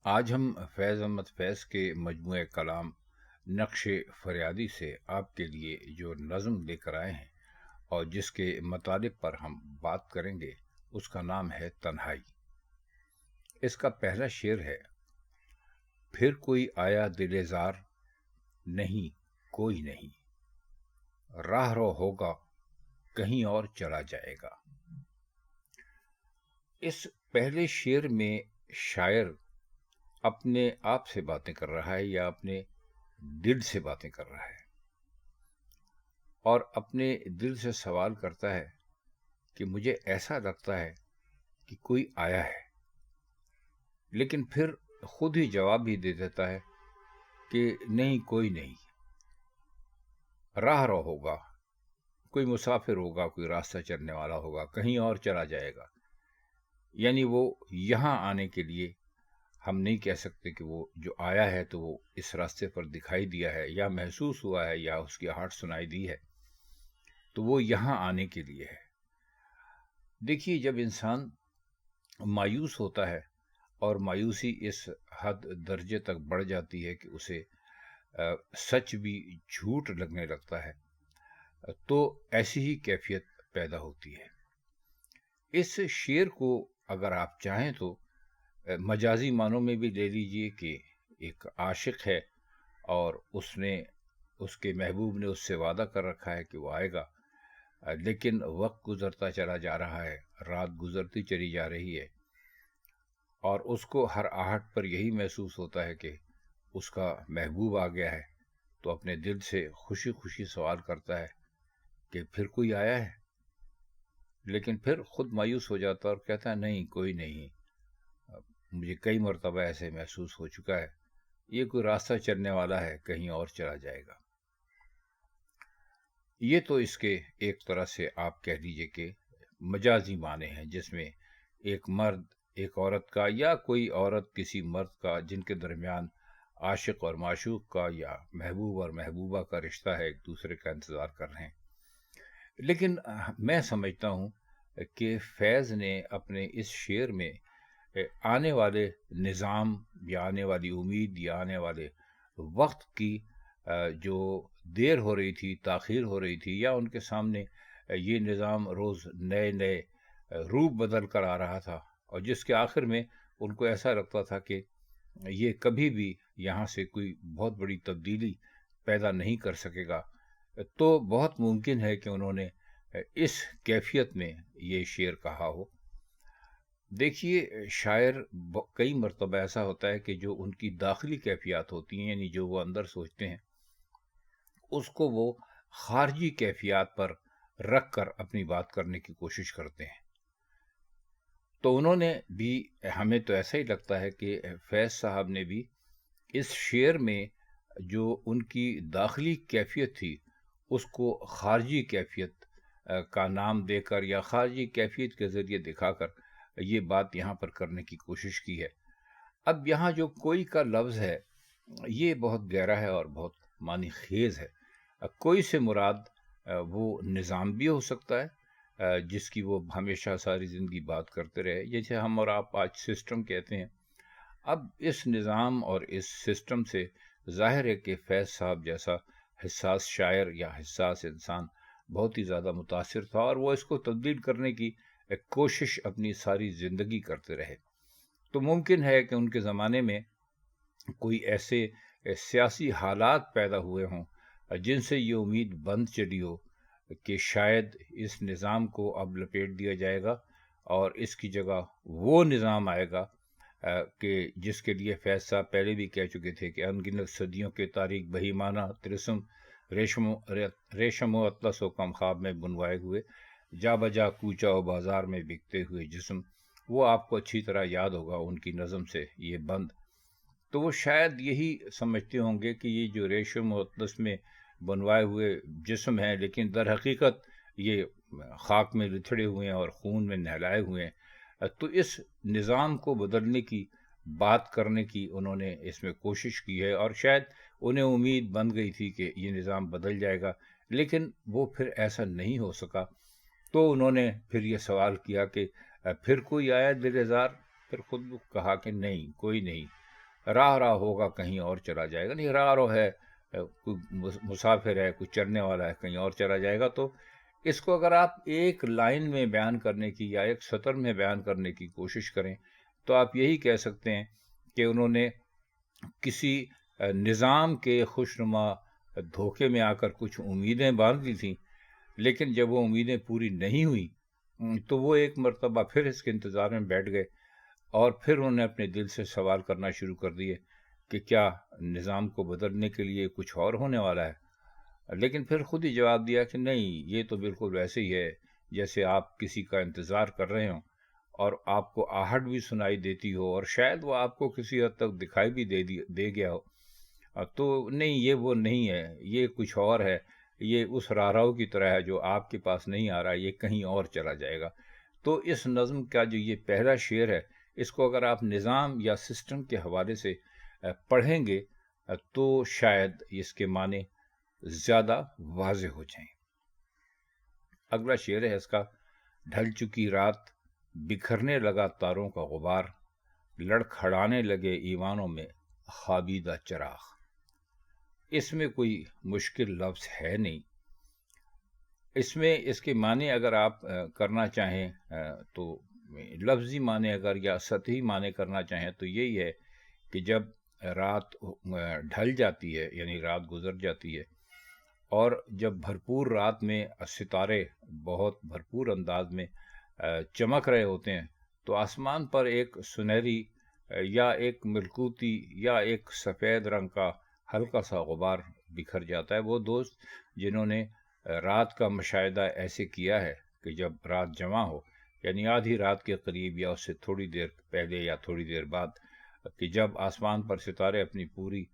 آج ہم فیض احمد فیض کے مجموعہ کلام نقش فریادی سے آپ کے لیے جو نظم لے کر آئے ہیں اور جس کے مطالب پر ہم بات کریں گے اس کا نام ہے تنہائی۔ اس کا پہلا شعر ہے: پھر کوئی آیا دل زار، نہیں کوئی نہیں، راہ رو ہوگا کہیں اور چلا جائے گا۔ اس پہلے شعر میں شاعر اپنے آپ سے باتیں کر رہا ہے یا اپنے دل سے باتیں کر رہا ہے، اور اپنے دل سے سوال کرتا ہے کہ مجھے ایسا لگتا ہے کہ کوئی آیا ہے، لیکن پھر خود ہی جواب بھی دے دیتا ہے کہ نہیں کوئی نہیں، راہ رو ہوگا، کوئی مسافر ہوگا، کوئی راستہ چلنے والا ہوگا، کہیں اور چلا جائے گا۔ یعنی وہ یہاں آنے کے لیے ہم نہیں کہہ سکتے کہ وہ جو آیا ہے تو وہ اس راستے پر دکھائی دیا ہے یا محسوس ہوا ہے یا اس کی آہٹ سنائی دی ہے، تو وہ یہاں آنے کے لیے ہے۔ دیکھیے، جب انسان مایوس ہوتا ہے اور مایوسی اس حد درجے تک بڑھ جاتی ہے کہ اسے سچ بھی جھوٹ لگنے لگتا ہے، تو ایسی ہی کیفیت پیدا ہوتی ہے۔ اس شعر کو اگر آپ چاہیں تو مجازی معنوں میں بھی لے لیجئے کہ ایک عاشق ہے اور اس کے محبوب نے اس سے وعدہ کر رکھا ہے کہ وہ آئے گا، لیکن وقت گزرتا چلا جا رہا ہے، رات گزرتی چلی جا رہی ہے، اور اس کو ہر آہٹ پر یہی محسوس ہوتا ہے کہ اس کا محبوب آ گیا ہے، تو اپنے دل سے خوشی خوشی سوال کرتا ہے کہ پھر کوئی آیا ہے، لیکن پھر خود مایوس ہو جاتا ہے اور کہتا ہے نہیں کوئی نہیں، مجھے کئی مرتبہ ایسے محسوس ہو چکا ہے، یہ کوئی راستہ چلنے والا ہے، کہیں اور چلا جائے گا۔ یہ تو اس کے ایک طرح سے آپ کہہ لیجئے کہ مجازی معنی ہیں، جس میں ایک مرد ایک عورت کا یا کوئی عورت کسی مرد کا، جن کے درمیان عاشق اور معشوق کا یا محبوب اور محبوبہ کا رشتہ ہے، ایک دوسرے کا انتظار کر رہے ہیں۔ لیکن میں سمجھتا ہوں کہ فیض نے اپنے اس شعر میں آنے والے نظام یا آنے والی امید یا آنے والے وقت کی جو دیر ہو رہی تھی، تاخیر ہو رہی تھی، یا ان کے سامنے یہ نظام روز نئے نئے روپ بدل کر آ رہا تھا، اور جس کے آخر میں ان کو ایسا لگتا تھا کہ یہ کبھی بھی یہاں سے کوئی بہت بڑی تبدیلی پیدا نہیں کر سکے گا، تو بہت ممکن ہے کہ انہوں نے اس کیفیت میں یہ شعر کہا ہو۔ دیکھیے، شاعر کئی مرتبہ ایسا ہوتا ہے کہ جو ان کی داخلی کیفیات ہوتی ہیں، یعنی جو وہ اندر سوچتے ہیں، اس کو وہ خارجی کیفیات پر رکھ کر اپنی بات کرنے کی کوشش کرتے ہیں۔ تو انہوں نے بھی، ہمیں تو ایسا ہی لگتا ہے کہ فیض صاحب نے بھی اس شعر میں جو ان کی داخلی کیفیت تھی، اس کو خارجی کیفیت کا نام دے کر یا خارجی کیفیت کے ذریعے دکھا کر یہ بات یہاں پر کرنے کی کوشش کی ہے۔ اب یہاں جو کوئی کا لفظ ہے، یہ بہت گہرا ہے اور بہت معنی خیز ہے۔ کوئی سے مراد وہ نظام بھی ہو سکتا ہے جس کی وہ ہمیشہ ساری زندگی بات کرتے رہے، جیسے ہم اور آپ آج سسٹم کہتے ہیں۔ اب اس نظام اور اس سسٹم سے ظاہر ہے کہ فیض صاحب جیسا حساس شاعر یا حساس انسان بہت ہی زیادہ متاثر تھا، اور وہ اس کو تبدیل کرنے کی کوشش اپنی ساری زندگی کرتے رہے۔ تو ممکن ہے کہ ان کے زمانے میں کوئی ایسے سیاسی حالات پیدا ہوئے ہوں جن سے یہ امید بند چلی ہو کہ شاید اس نظام کو اب لپیٹ دیا جائے گا اور اس کی جگہ وہ نظام آئے گا کہ جس کے لیے فیض صاحب پہلے بھی کہہ چکے تھے کہ ان گنت صدیوں کے تاریک بہیمانہ ترسم، ریشم و اطلس و کم خواب میں بنوائے ہوئے، جا بجا کوچہ و بازار میں بکتے ہوئے جسم۔ وہ آپ کو اچھی طرح یاد ہوگا ان کی نظم سے یہ بند۔ تو وہ شاید یہی سمجھتے ہوں گے کہ یہ جو ریشم و اطلس میں بنوائے ہوئے جسم ہیں، لیکن در حقیقت یہ خاک میں لتھڑے ہوئے ہیں اور خون میں نہلائے ہوئے ہیں۔ تو اس نظام کو بدلنے کی بات کرنے کی انہوں نے اس میں کوشش کی ہے، اور شاید انہیں امید بن گئی تھی کہ یہ نظام بدل جائے گا، لیکن وہ پھر ایسا نہیں ہو سکا۔ تو انہوں نے پھر یہ سوال کیا کہ پھر کوئی آیا دل زار، پھر خود کہا کہ نہیں کوئی نہیں، راہ راہ ہوگا کہیں اور چلا جائے گا، نہیں راہ رو ہے، کوئی مسافر ہے، کوئی چلنے والا ہے، کہیں اور چلا جائے گا۔ تو اس کو اگر آپ ایک لائن میں بیان کرنے کی یا ایک سطر میں بیان کرنے کی کوشش کریں تو آپ یہی کہہ سکتے ہیں کہ انہوں نے کسی نظام کے خوشنما دھوکے میں آ کر کچھ امیدیں باندھ لی تھیں، لیکن جب وہ امیدیں پوری نہیں ہوئیں تو وہ ایک مرتبہ پھر اس کے انتظار میں بیٹھ گئے، اور پھر انہوں نے اپنے دل سے سوال کرنا شروع کر دیے کہ کیا نظام کو بدلنے کے لیے کچھ اور ہونے والا ہے؟ لیکن پھر خود ہی جواب دیا کہ نہیں، یہ تو بالکل ویسے ہی ہے جیسے آپ کسی کا انتظار کر رہے ہوں اور آپ کو آہٹ بھی سنائی دیتی ہو، اور شاید وہ آپ کو کسی حد تک دکھائی بھی دے گیا ہو، تو نہیں، یہ وہ نہیں ہے، یہ کچھ اور ہے، یہ اس راہراؤ کی طرح ہے جو آپ کے پاس نہیں آ رہا، یہ کہیں اور چلا جائے گا۔ تو اس نظم کا جو یہ پہلا شعر ہے، اس کو اگر آپ نظام یا سسٹم کے حوالے سے پڑھیں گے تو شاید اس کے معنی زیادہ واضح ہو جائیں۔ اگلا شعر ہے اس کا: ڈھل چکی رات، بکھرنے لگا تاروں کا غبار، لڑکھڑانے لگے ایوانوں میں خوابیدہ چراغ۔ اس میں کوئی مشکل لفظ ہے نہیں، اس میں اس کے معنی اگر آپ کرنا چاہیں تو لفظی معنی اگر یا سطحی معنی کرنا چاہیں تو یہی ہے کہ جب رات ڈھل جاتی ہے، یعنی رات گزر جاتی ہے، اور جب بھرپور رات میں ستارے بہت بھرپور انداز میں چمک رہے ہوتے ہیں تو آسمان پر ایک سنہری یا ایک ملکوتی یا ایک سفید رنگ کا ہلکا سا غبار بکھر جاتا ہے۔ وہ دوست جنہوں نے رات کا مشاہدہ ایسے کیا ہے کہ جب رات جمع ہو، یعنی آدھی رات کے قریب یا اس سے تھوڑی دیر پہلے یا تھوڑی دیر بعد، کہ جب آسمان پر ستارے اپنی پوری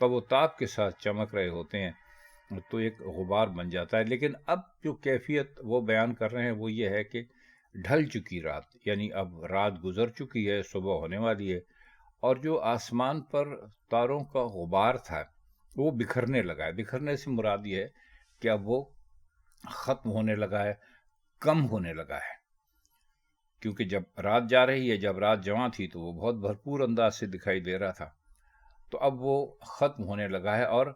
تب و تاب کے ساتھ چمک رہے ہوتے ہیں تو ایک غبار بن جاتا ہے۔ لیکن اب جو کیفیت وہ بیان کر رہے ہیں وہ یہ ہے کہ ڈھل چکی رات، یعنی اب رات گزر چکی ہے، صبح ہونے والی ہے، اور جو آسمان پر تاروں کا غبار تھا وہ بکھرنے لگا ہے۔ بکھرنے سے مراد یہ ہے کہ اب وہ ختم ہونے لگا ہے، کم ہونے لگا ہے، کیونکہ جب رات جا رہی ہے، جب رات جمع تھی تو وہ بہت بھرپور انداز سے دکھائی دے رہا تھا، تو اب وہ ختم ہونے لگا ہے، اور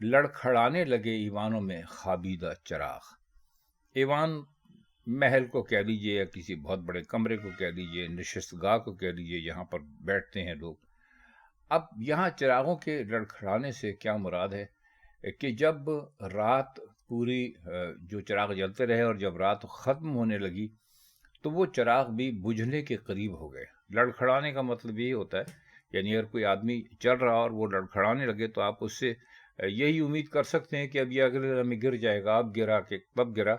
لڑکھڑانے لگے ایوانوں میں خوابیدہ چراغ۔ ایوان محل کو کہہ لیجیے یا کسی بہت بڑے کمرے کو کہہ لیجیے، نشست گاہ کو کہہ لیجیے، یہاں پر بیٹھتے ہیں لوگ۔ اب یہاں چراغوں کے لڑکھڑانے سے کیا مراد ہے کہ جب رات پوری جو چراغ جلتے رہے اور جب رات ختم ہونے لگی تو وہ چراغ بھی بجھنے کے قریب ہو گئے۔ لڑکھڑانے کا مطلب یہی ہوتا ہے، یعنی اگر کوئی آدمی چل رہا اور وہ لڑکھڑانے لگے تو آپ اس سے یہی امید کر سکتے ہیں کہ اب یہ اگلے لمحے گر جائے گا، اب گرا کہ تب گرا۔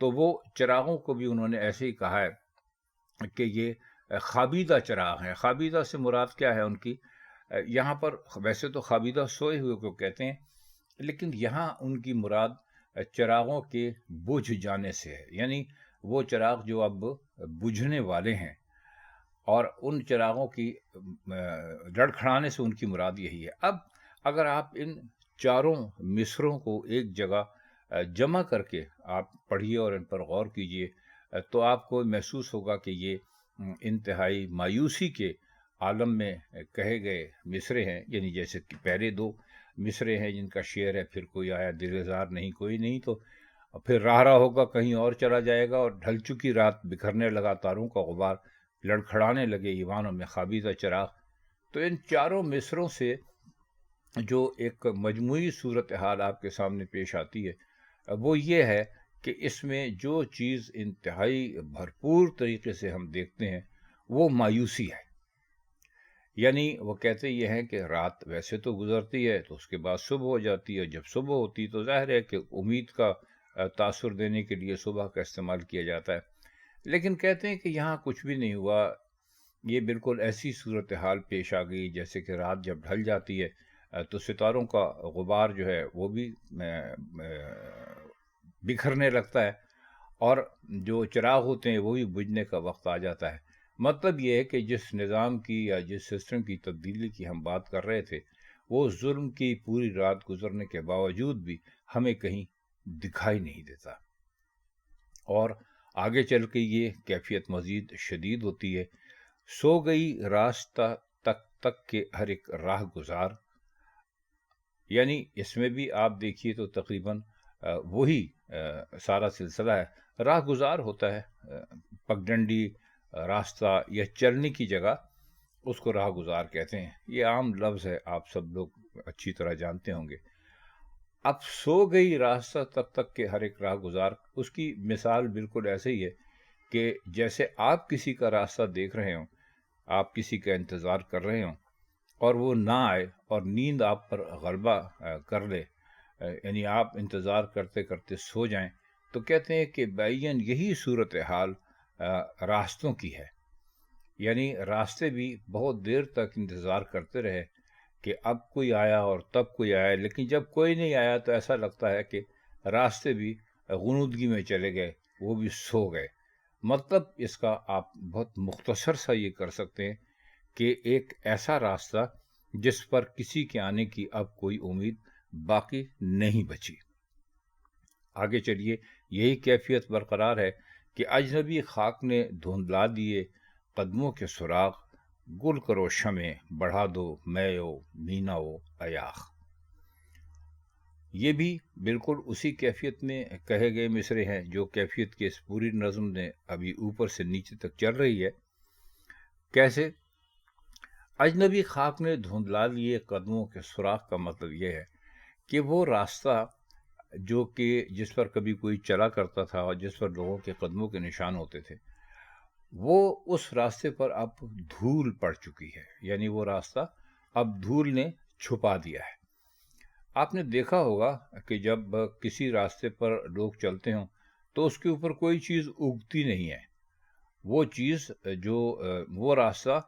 تو وہ چراغوں کو بھی انہوں نے ایسے ہی کہا ہے کہ یہ خوابیدہ چراغ ہیں۔ خوابیدہ سے مراد کیا ہے ان کی؟ یہاں پر ویسے تو خوابیدہ سوئے ہوئے کو کہتے ہیں، لیکن یہاں ان کی مراد چراغوں کے بجھ جانے سے ہے، یعنی وہ چراغ جو اب بجھنے والے ہیں، اور ان چراغوں کی لڑکھڑانے سے ان کی مراد یہی ہے۔ اب اگر آپ ان چاروں مصروں کو ایک جگہ جمع کر کے آپ پڑھیے اور ان پر غور کیجیے تو آپ کو محسوس ہوگا کہ یہ انتہائی مایوسی کے عالم میں کہے گئے مصرے ہیں، یعنی جیسے کہ پہلے دو مصرے ہیں جن کا شعر ہے: پھر کوئی آیا دلزار نہیں کوئی نہیں، تو پھر راہ راہ ہوگا کہیں اور چلا جائے گا، اور ڈھل چکی رات، بکھرنے لگا تاروں کا غبار، لڑکھڑانے لگے ایوانوں میں خوابیدہ چراغ۔ تو ان چاروں مصروں سے جو ایک مجموعی صورتحال آپ کے سامنے پیش آتی ہے وہ یہ ہے کہ اس میں جو چیز انتہائی بھرپور طریقے سے ہم دیکھتے ہیں وہ مایوسی ہے۔ یعنی وہ کہتے یہ ہیں کہ رات ویسے تو گزرتی ہے تو اس کے بعد صبح ہو جاتی ہے، جب صبح ہوتی تو ظاہر ہے کہ امید کا تاثر دینے کے لیے صبح کا استعمال کیا جاتا ہے، لیکن کہتے ہیں کہ یہاں کچھ بھی نہیں ہوا، یہ بالکل ایسی صورتحال پیش آ گئی جیسے کہ رات جب ڈھل جاتی ہے تو ستاروں کا غبار جو ہے وہ بھی بکھرنے لگتا ہے، اور جو چراغ ہوتے ہیں وہ بھی بجھنے کا وقت آ جاتا ہے۔ مطلب یہ ہے کہ جس نظام کی یا جس سسٹم کی تبدیلی کی ہم بات کر رہے تھے وہ ظلم کی پوری رات گزرنے کے باوجود بھی ہمیں کہیں دکھائی نہیں دیتا، اور آگے چل کے یہ کیفیت مزید شدید ہوتی ہے: سو گئی راستہ تک تک کہ ہر ایک راہ گزار، یعنی اس میں بھی آپ دیکھیے تو تقریباً وہی سارا سلسلہ ہے، راہ گزار ہوتا ہے، پگڈنڈی راستہ یا چلنے کی جگہ، اس کو راہ گزار کہتے ہیں۔ یہ عام لفظ ہے، آپ سب لوگ اچھی طرح جانتے ہوں گے۔ اب سو گئی راستہ تب تک کہ ہر ایک راہ گزار، اس کی مثال بالکل ایسے ہی ہے کہ جیسے آپ کسی کا راستہ دیکھ رہے ہوں، آپ کسی کا انتظار کر رہے ہوں اور وہ نہ آئے اور نیند آپ پر غلبہ کر لے، یعنی آپ انتظار کرتے کرتے سو جائیں، تو کہتے ہیں کہ بعین یہی صورتحال راستوں کی ہے۔ یعنی راستے بھی بہت دیر تک انتظار کرتے رہے کہ اب کوئی آیا اور تب کوئی آیا، لیکن جب کوئی نہیں آیا تو ایسا لگتا ہے کہ راستے بھی غنودگی میں چلے گئے، وہ بھی سو گئے۔ مطلب اس کا آپ بہت مختصر سا یہ کر سکتے ہیں کہ ایک ایسا راستہ جس پر کسی کے آنے کی اب کوئی امید باقی نہیں بچی۔ آگے چلیے، یہی کیفیت برقرار ہے کہ اجنبی خاک نے دھندلا دیے قدموں کے سراغ، گل کرو شمع بڑھا دو میو میناو ایاخ۔ یہ بھی بالکل اسی کیفیت میں کہے گئے مصرے ہیں جو کیفیت کے اس پوری نظم نے ابھی اوپر سے نیچے تک چل رہی ہے۔ کیسے؟ اجنبی خاک نے دھندلا لیے قدموں کے سراغ کا مطلب یہ ہے کہ وہ راستہ جو کہ جس پر کبھی کوئی چلا کرتا تھا اور جس پر لوگوں کے قدموں کے نشان ہوتے تھے، وہ اس راستے پر اب دھول پڑ چکی ہے، یعنی وہ راستہ اب دھول نے چھپا دیا ہے۔ آپ نے دیکھا ہوگا کہ جب کسی راستے پر لوگ چلتے ہوں تو اس کے اوپر کوئی چیز اگتی نہیں ہے۔ وہ چیز جو وہ راستہ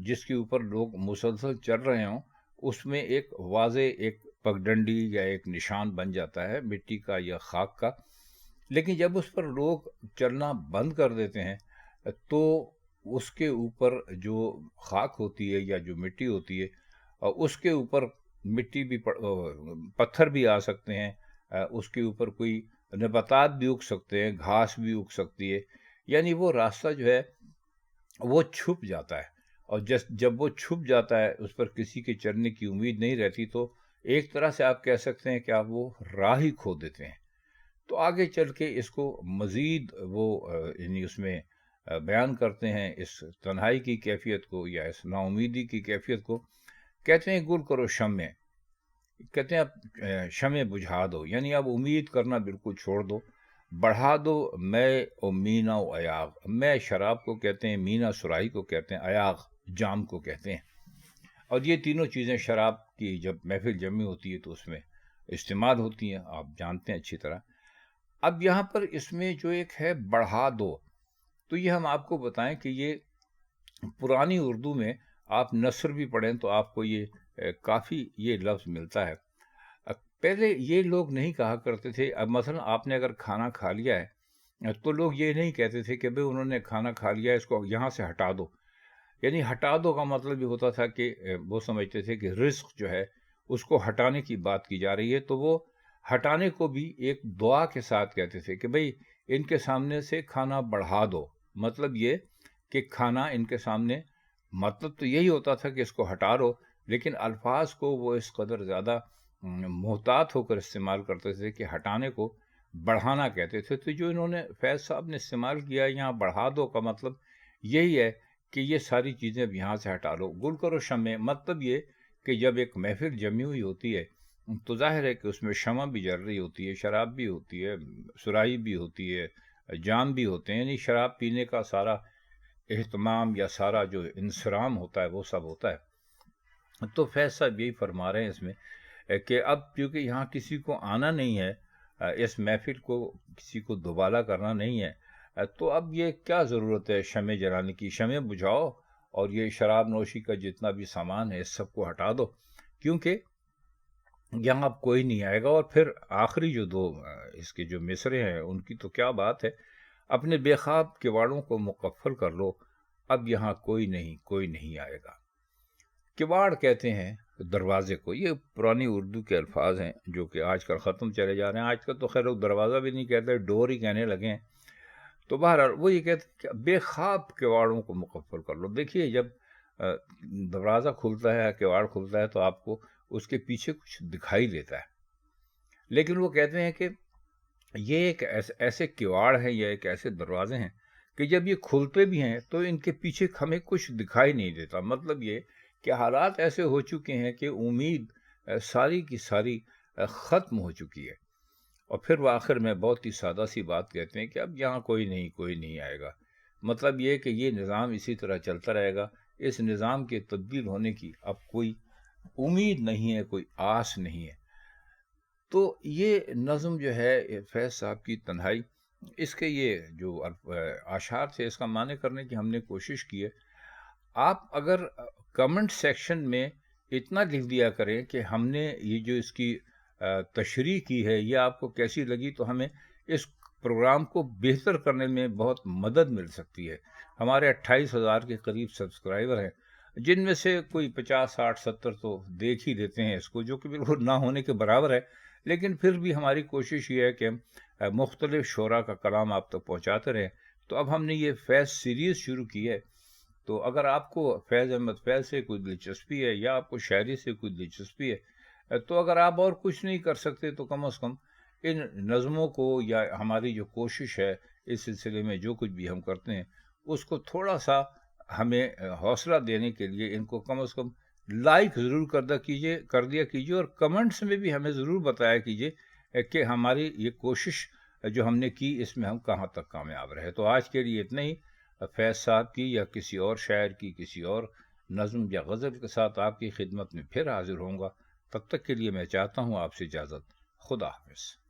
جس کے اوپر لوگ مسلسل چل رہے ہوں، اس میں ایک واضح ایک پگڈنڈی یا ایک نشان بن جاتا ہے مٹی کا یا خاک کا۔ لیکن جب اس پر لوگ چلنا بند کر دیتے ہیں تو اس کے اوپر جو خاک ہوتی ہے یا جو مٹی ہوتی ہے، اس کے اوپر مٹی بھی پتھر بھی آ سکتے ہیں، اس کے اوپر کوئی نباتات بھی اگ سکتے ہیں، گھاس بھی اگ سکتی ہے، یعنی وہ راستہ جو ہے وہ چھپ جاتا ہے۔ اور جب وہ چھپ جاتا ہے، اس پر کسی کے چلنے کی امید نہیں رہتی، تو ایک طرح سے آپ کہہ سکتے ہیں کہ آپ وہ راہ ہی کھو دیتے ہیں۔ تو آگے چل کے اس کو مزید وہ یعنی اس میں بیان کرتے ہیں اس تنہائی کی کیفیت کو یا اس نا امیدی کی کیفیت کو۔ کہتے ہیں گل کرو شمع، کہتے ہیں اب شمع بجھا دو، یعنی اب امید کرنا بالکل چھوڑ دو، بڑھا دو میں او مینا و ایاغ۔ میں شراب کو کہتے ہیں، مینا سراہی کو کہتے ہیں، ایاغ جام کو کہتے ہیں۔ اور یہ تینوں چیزیں شراب کی جب محفل جمی ہوتی ہے تو اس میں استعمال ہوتی ہیں، آپ جانتے ہیں اچھی طرح۔ اب یہاں پر اس میں جو ایک ہے بڑھا دو، تو یہ ہم آپ کو بتائیں کہ یہ پرانی اردو میں آپ نثر بھی پڑھیں تو آپ کو یہ کافی یہ لفظ ملتا ہے۔ پہلے یہ لوگ نہیں کہا کرتے تھے، اب مثلا آپ نے اگر کھانا کھا لیا ہے تو لوگ یہ نہیں کہتے تھے کہ بھئی انہوں نے کھانا کھا لیا ہے، اس کو یہاں سے ہٹا دو۔ یعنی ہٹا دو کا مطلب یہ ہوتا تھا کہ وہ سمجھتے تھے کہ رزق جو ہے اس کو ہٹانے کی بات کی جا رہی ہے، تو وہ ہٹانے کو بھی ایک دعا کے ساتھ کہتے تھے کہ بھئی ان کے سامنے سے کھانا بڑھا دو۔ مطلب یہ کہ کھانا ان کے سامنے، مطلب تو یہی ہوتا تھا کہ اس کو ہٹا دو، لیکن الفاظ کو وہ اس قدر زیادہ محتاط ہو کر استعمال کرتے تھے کہ ہٹانے کو بڑھانا کہتے تھے۔ تو جو انہوں نے فیض صاحب نے استعمال کیا یہاں بڑھا دو کا مطلب یہی ہے کہ یہ ساری چیزیں اب یہاں سے ہٹا لو۔ گل کرو شمع، مطلب یہ کہ جب ایک محفل جمی ہوئی ہوتی ہے تو ظاہر ہے کہ اس میں شمع بھی جل رہی ہوتی ہے، شراب بھی ہوتی ہے، سرائی بھی ہوتی ہے، جام بھی ہوتے ہیں، یعنی شراب پینے کا سارا اہتمام یا سارا جو انصرام ہوتا ہے وہ سب ہوتا ہے۔ تو فیض صاحب یہی فرما رہے ہیں اس میں کہ اب کیونکہ یہاں کسی کو آنا نہیں ہے، اس محفل کو کسی کو دوبالا کرنا نہیں ہے، تو اب یہ کیا ضرورت ہے شمع جلانے کی؟ شمع بجھاؤ اور یہ شراب نوشی کا جتنا بھی سامان ہے اس سب کو ہٹا دو، کیونکہ یہاں اب کوئی نہیں آئے گا۔ اور پھر آخری جو دو اس کے جو مصرے ہیں ان کی تو کیا بات ہے، اپنے بے خواب کواڑوں کو مقفل کر لو، اب یہاں کوئی نہیں آئے گا۔ کواڑ کہتے ہیں دروازے کو، یہ پرانی اردو کے الفاظ ہیں جو کہ آج کل ختم چلے جا رہے ہیں۔ آج کل تو خیر لوگ دروازہ بھی نہیں کہتے، ڈور ہی کہنے لگے ہیں۔ تو بہرحال وہ یہ کہتے ہیں کہ بے خواب کواڑوں کو مقفل کر لو۔ دیکھیے جب دروازہ کھلتا ہے، کیواڑ کھلتا ہے تو آپ کو اس کے پیچھے کچھ دکھائی دیتا ہے، لیکن وہ کہتے ہیں کہ یہ ایک ایسے کیواڑ ہیں یا ایک ایسے دروازے ہیں کہ جب یہ کھلتے بھی ہیں تو ان کے پیچھے ہمیں کچھ دکھائی نہیں دیتا۔ مطلب یہ کہ حالات ایسے ہو چکے ہیں کہ امید ساری کی ساری ختم ہو چکی ہے، اور پھر وہ آخر میں بہت ہی سادہ سی بات کہتے ہیں کہ اب یہاں کوئی نہیں آئے گا۔ مطلب یہ کہ یہ نظام اسی طرح چلتا رہے گا، اس نظام کے تبدیل ہونے کی اب کوئی امید نہیں ہے، کوئی آس نہیں ہے۔ تو یہ نظم جو ہے فیض صاحب کی تنہائی، اس کے یہ جو اشعار تھے، اس کا معنی کرنے کی ہم نے کوشش کی ہے۔ آپ اگر کمنٹ سیکشن میں اتنا لکھ دیا کریں کہ ہم نے یہ جو اس کی تشریح کی ہے یہ آپ کو کیسی لگی، تو ہمیں اس پروگرام کو بہتر کرنے میں بہت مدد مل سکتی ہے۔ ہمارے 28,000 کے قریب سبسکرائبر ہیں، جن میں سے کوئی 50 60 70 تو دیکھ ہی لیتے ہیں اس کو، جو کہ بالکل نہ ہونے کے برابر ہے، لیکن پھر بھی ہماری کوشش یہ ہے کہ مختلف شعراء کا کلام آپ تک پہنچاتے رہیں۔ تو اب ہم نے یہ فیض سیریز شروع کی ہے، تو اگر آپ کو فیض احمد فیض سے کوئی دلچسپی ہے یا آپ کو شاعری سے کوئی دلچسپی ہے، تو اگر آپ اور کچھ نہیں کر سکتے تو کم از کم ان نظموں کو، یا ہماری جو کوشش ہے اس سلسلے میں جو کچھ بھی ہم کرتے ہیں، اس کو تھوڑا سا ہمیں حوصلہ دینے کے لیے ان کو کم از کم لائک ضرور کر دیا کیجیے، اور کمنٹس میں بھی ہمیں ضرور بتایا کیجیے کہ ہماری یہ کوشش جو ہم نے کی اس میں ہم کہاں تک کامیاب رہے۔ تو آج کے لیے اتنا ہی۔ فیض صاحب کی یا کسی اور شاعر کی کسی اور نظم یا غزل کے ساتھ آپ کی خدمت میں پھر حاضر ہوں گا۔ تب تک کے لیے میں چاہتا ہوں آپ سے اجازت۔ خدا حافظ۔